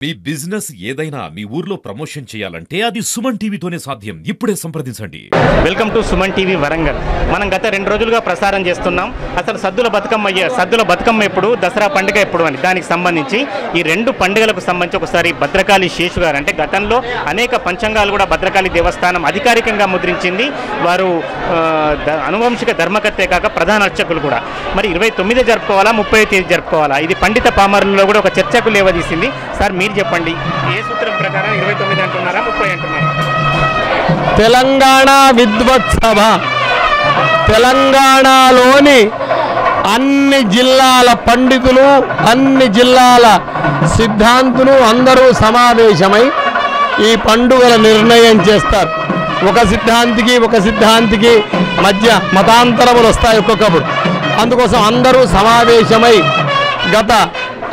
మీ business ఏదైనా మీ ఊర్లో promotion చేయాలంటే అది సుమన్ టీవీతోనే సాధ్యం. ఇప్పుడే సంప్రదించండి. Welcome to Suman TV Warangal. మనం గత 2 రోజులుగా ప్రసారం చేస్తున్నాం. అసలు సద్దుల బతుకమ్మ ఎప్పుడు, దసరా పండుగ ఎప్పుడు అని దానికి సంబంధించి ఈ 2 పండుగలకు సంబంధించి ఒకసారి భద్రకాళి శేషు గారు, అంటే గతంలో అనేక పంచాంగాలు కూడా భద్రకాళి దేవస్థానం అధికారికంగా ముద్రించింది. వారు అనువంశిక ధర్మకర్తే కాక ప్రధాన అర్చకులు కూడా. మరి 29 జరుపుకోవాలా, 30 తేదీ జరుపుకోవాలా, ఇది పండిత పామరులలో కూడా ఒక చర్చకు లేవదీసింది. సార్ మీరు చెప్పండి, ఏ సూత్రం ప్రకారం 29 అంటున్నారా, 30 అంటున్నారా? తెలంగాణ విద్వత్సభ తెలంగాణలోని అన్ని జిల్లాల పండితులు, అన్ని జిల్లాల సిద్ధాంతులు అందరూ సమావేశమై ఈ పండుగల నిర్ణయం చేస్తారు. ఒక సిద్ధాంతికి మధ్య మతాంతరములు వస్తాయి ఒక్కొక్కప్పుడు. అందుకోసం అందరూ సమావేశమై గత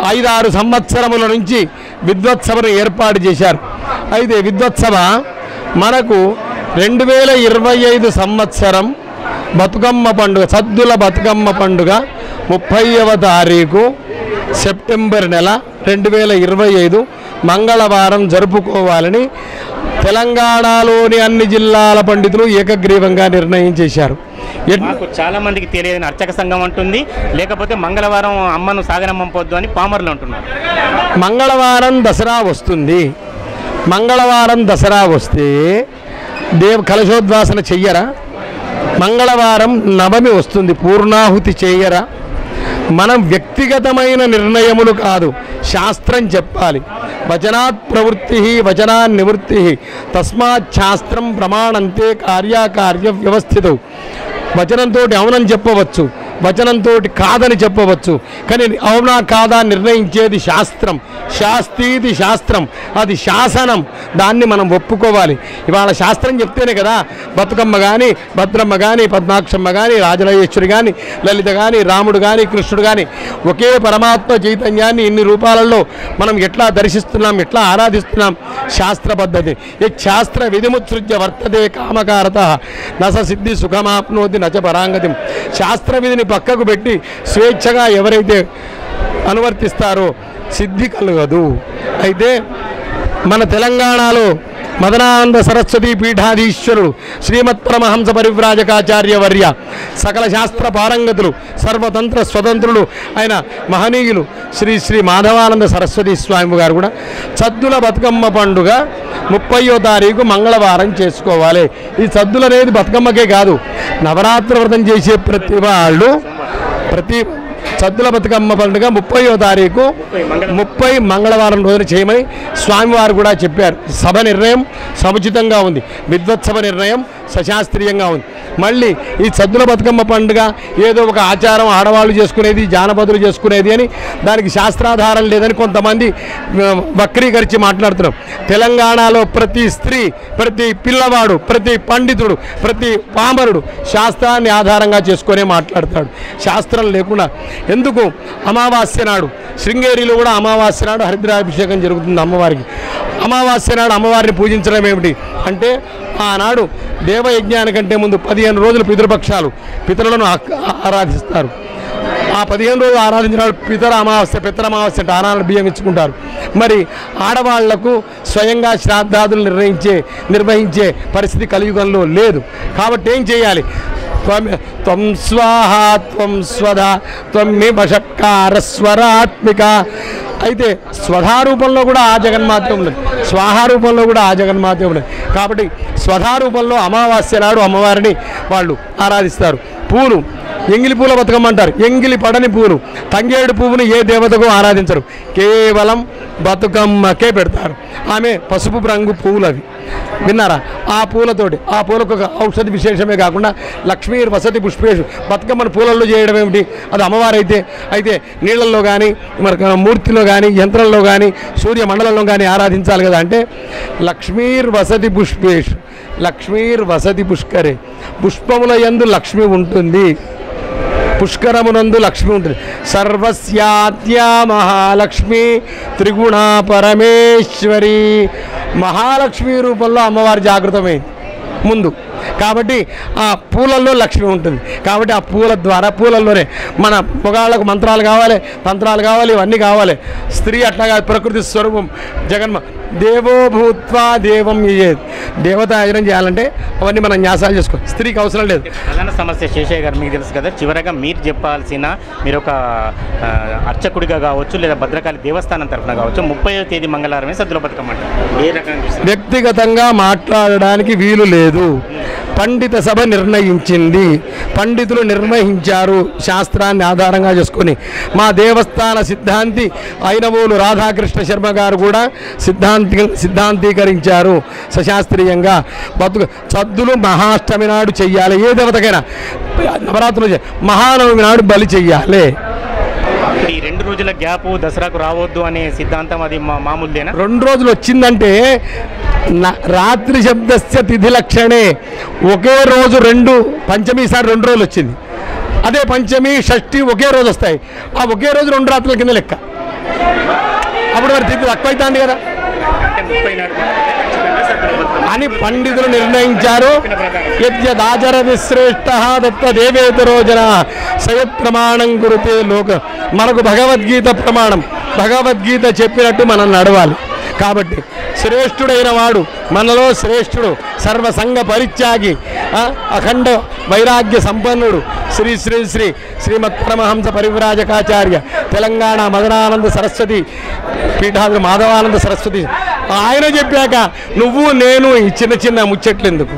5-6 సంవత్సరముల నుంచి విద్వత్సభను ఏర్పాటు చేశారు. అయితే విద్వత్సభ మనకు 2025 సంవత్సరం బతుకమ్మ పండుగ, సద్దుల బతుకమ్మ పండుగ 30వ తారీఖు సెప్టెంబర్ నెల 2025 మంగళవారం జరుపుకోవాలని తెలంగాణలోని అన్ని జిల్లాల పండితులు ఏకగ్రీవంగా నిర్ణయం చేశారు. నాకు చాలా మందికి తెలియని అర్చక సంఘం అంటుంది, లేకపోతే మంగళవారం అమ్మను సాగరమ్మ పొద్దు అని పామర్లు అంటున్నారు. మంగళవారం దసరా వస్తుంది. మంగళవారం దసరా వస్తే కలశోద్వాసన చెయ్యరా? మంగళవారం నవమి వస్తుంది, పూర్ణాహుతి చెయ్యరా? మనం వ్యక్తిగతమైన నిర్ణయములు కాదు, శాస్త్రం చెప్పాలి. వచనాత్ ప్రవృత్తి వచనాన్ నివృత్తి తస్మాత్ శాస్త్రం ప్రమాణంతే కార్యకార్య వ్యవస్థితం. వచనంతో అవునని చెప్పవచ్చు, వచనంతో కాదని చెప్పవచ్చు, కానీ అవునా కాదా నిర్ణయించేది శాస్త్రం. శాస్త్రీది శాస్త్రం, అది శాసనం. దాన్ని మనం ఒప్పుకోవాలి. ఇవాళ శాస్త్రం చెప్తేనే కదా బతుకమ్మ కానీ, భద్రమ్మ కానీ, పద్మాక్షమ్మ కానీ, రాజరాజేశ్వరి కానీ, లలిత కానీ, రాముడు కానీ, కృష్ణుడు కానీ ఒకే పరమాత్మ చైతన్యాన్ని ఇన్ని రూపాలలో మనం ఎట్లా దర్శిస్తున్నాం, ఎట్లా ఆరాధిస్తున్నాం. శాస్త్ర పద్ధతి. ఈ శాస్త్ర విధిముత్సృజ్య వర్తతే కామకారత నస సిద్ధి సుఖమాప్నోతి నచ పరాంగతి. శాస్త్ర విధిని పక్కకు పెట్టి స్వేచ్ఛగా ఎవరైతే అనువర్తిస్తారో సిద్ధి కలగదు. అయితే మన తెలంగాణలో మదనానంద సరస్వతి పీఠాధీశ్వరుడు శ్రీమత్ పరమహంస పరివ్రాజకాచార్య వర్య, సకల శాస్త్ర పారంగతులు, సర్వతంత్ర స్వతంత్రులు అయిన మహనీయులు శ్రీ మాధవానంద సరస్వతి స్వామి గారు కూడా సద్దుల బతుకమ్మ పండుగ 30వ తారీఖు మంగళవారం చేసుకోవాలి. ఈ సద్దులు అనేది బతుకమ్మకే కాదు, నవరాత్రి వ్రతం చేసే ప్రతి సద్దుల బతుకమ్మ పండుగ 30వ తారీఖు 30 మంగళవారం రోజున చేయమని స్వామివారు కూడా చెప్పారు. సభ నిర్ణయం సముచితంగా ఉంది, విద్వత్సభ నిర్ణయం సశాస్త్రీయంగా ఉంది. మళ్ళీ ఈ సద్దుల బతుకమ్మ పండుగ ఏదో ఒక ఆచారం, ఆడవాళ్ళు చేసుకునేది, జానపదులు చేసుకునేది అని దానికి శాస్త్రాధారం లేదని కొంతమంది వక్రీకరించి మాట్లాడుతున్నాం. తెలంగాణలో ప్రతి స్త్రీ, ప్రతి పిల్లవాడు, ప్రతి పండితుడు, ప్రతి పామరుడు శాస్త్రాన్ని ఆధారంగా చేసుకునే మాట్లాడతాడు. శాస్త్రం లేకుండా ఎందుకు? అమావాస్య నాడు శృంగేరిలో కూడా అమావాస్య నాడు హరిద్రాభిషేకం జరుగుతుంది అమ్మవారికి. అమావాస్య నాడు అమ్మవారిని పూజించడం ఏమిటి అంటే, ఆనాడు దేవయజ్ఞానికంటే ముందు 15 రోజులు పితృపక్షాలు, పితరులను ఆరాధిస్తారు. ఆ 15 రోజులు ఆరాధించిన పితర అమావాస్య అంటే ఆనాడు బియ్యం ఇచ్చుకుంటారు. మరి ఆడవాళ్లకు స్వయంగా శ్రాద్ధాదులు నిర్వహించే పరిస్థితి కలియుగంలో లేదు. కాబట్టి ఏం చేయాలి? త్వం స్వాహ త్వం స్వధ త్వమివ షట్కార స్వరాత్మిక. అయితే స్వధారూపంలో కూడా ఆ జగన్మాతే ఉన్నది, స్వాహారూపంలో కూడా ఆ జగన్మాతే ఉన్నది. కాబట్టి స్వధారూపంలో అమావాస్య నాడు అమ్మవారిని వాళ్ళు ఆరాధిస్తారు. పూలు ఎంగిలి పూల బతుకమ్మ అంటారు. ఎంగిలి పడని పూలు, తంగేడు పువ్వును ఏ దేవతకు ఆరాధించరు, కేవలం బతుకమ్మకే పెడతారు. ఆమె పసుపు రంగు పువ్వులు అవి, విన్నారా? ఆ పూలతోటి, ఆ పూలకు ఒక ఔషధి విశేషమే కాకుండా లక్ష్మీ వసతి పుష్పేషు, బతుకమ్మను పూలల్లో చేయడం ఏమిటి? అది అమ్మవారైతే అయితే నీళ్ళల్లో కానీ, మరి మూర్తిలో కానీ, యంత్రంలో కానీ, సూర్యమండలంలో కానీ ఆరాధించాలి కదా. అంటే లక్ష్మీర్ వసతి పుష్పేషు, లక్ష్మీర్ వసతి పుష్కరే. పుష్పముల యందు లక్ష్మి ఉంటుంది, పుష్కరమునందు లక్ష్మి ఉంటుంది. సర్వస్యాద్యా మహాలక్ష్మి త్రిగుణ పరమేశ్వరి. మహాలక్ష్మి రూపంలో అమ్మవారి జాగృతమైంది ముందు. కాబట్టి ఆ పూలల్లో లక్ష్మి ఉంటుంది. కాబట్టి ఆ పూల ద్వారా పూలల్లోనే మన పొగాళ్ళకు మంత్రాలు కావాలి, తంత్రాలు కావాలి, ఇవన్నీ కావాలి. స్త్రీ అట్లాగా ప్రకృతి స్వరూపం జగన్మ దేవో భూత్వా దేవం యజేత్. దేవత యజనం చేయాలంటే అవన్నీ మనం న్యాసాలు చేసుకో, స్త్రీకి అవసరం లేదు. ప్రధాన సమస్య శేషయ్య గారు మీకు తెలుసు కదా, చివరగా మీరు చెప్పాల్సిన మీరు ఒక అర్చకుడిగా కావచ్చు లేదా భద్రకాళి దేవస్థానం తరఫున కావచ్చు 30వ తేదీ మంగళవారమే సద్దుల బతుకమ్మ అంటే ఏ రకంగా చూస్తారు? వ్యక్తిగతంగా మాట్లాడడానికి వీలు లేదు. పండిత సభ నిర్ణయించింది, పండితులు నిర్వహించారు శాస్త్రాన్ని ఆధారంగా చేసుకొని. మా దేవస్థాన సిద్ధాంతి అయినవోలు రాధాకృష్ణ శర్మ గారు కూడా సిద్ధాంతీకరించారు సశాస్త్రీయంగా. సద్దులు మహాష్టమి నాడు చెయ్యాలి, ఏ దేవతకైనా నవరాత్రులు మహానవమి నాడు బలి చెయ్యాలి. ఈ 2 రోజుల గ్యాప్ దసరాకు రావద్దు అనే సిద్ధాంతం అది మామూలుదేనా? 2 రోజులు వచ్చిందంటే రాత్రి శబ్దస్య తిథి లక్షణే. ఒకే రోజు 2 పంచమి ఈసారి 2 రోజులు వచ్చింది. అదే పంచమి షష్ఠి ఒకే రోజు వస్తాయి. ఆ ఒకే రోజు 2 రాత్రుల కింద లెక్క. అప్పుడు మరి తిథి తక్కువ అవుతుంది కదా అని పండితులు నిర్ణయించారు. యద్యదాచరతి శ్రేష్ఠ దత్త దేవేతరో జన సయత్ ప్రమాణం గురుతే లోక. మనకు భగవద్గీత ప్రమాణం, భగవద్గీత చెప్పినట్టు మనం నడవాలి. కాబట్టి శ్రేష్ఠుడైన వాడు, మనలో శ్రేష్ఠుడు, సర్వసంగ పరిత్యాగి, అఖండ వైరాగ్య సంపన్నుడు శ్రీ శ్రీ శ్రీ శ్రీమత్ పరమహంస పరివ్రాజకాచార్య తెలంగాణ మదనానంద సరస్వతి పీఠాధి మాధవానంద సరస్వతి ఆయన చెప్పాక నువ్వు నేను ఈ చిన్న చిన్న ముచ్చట్లు ఎందుకు?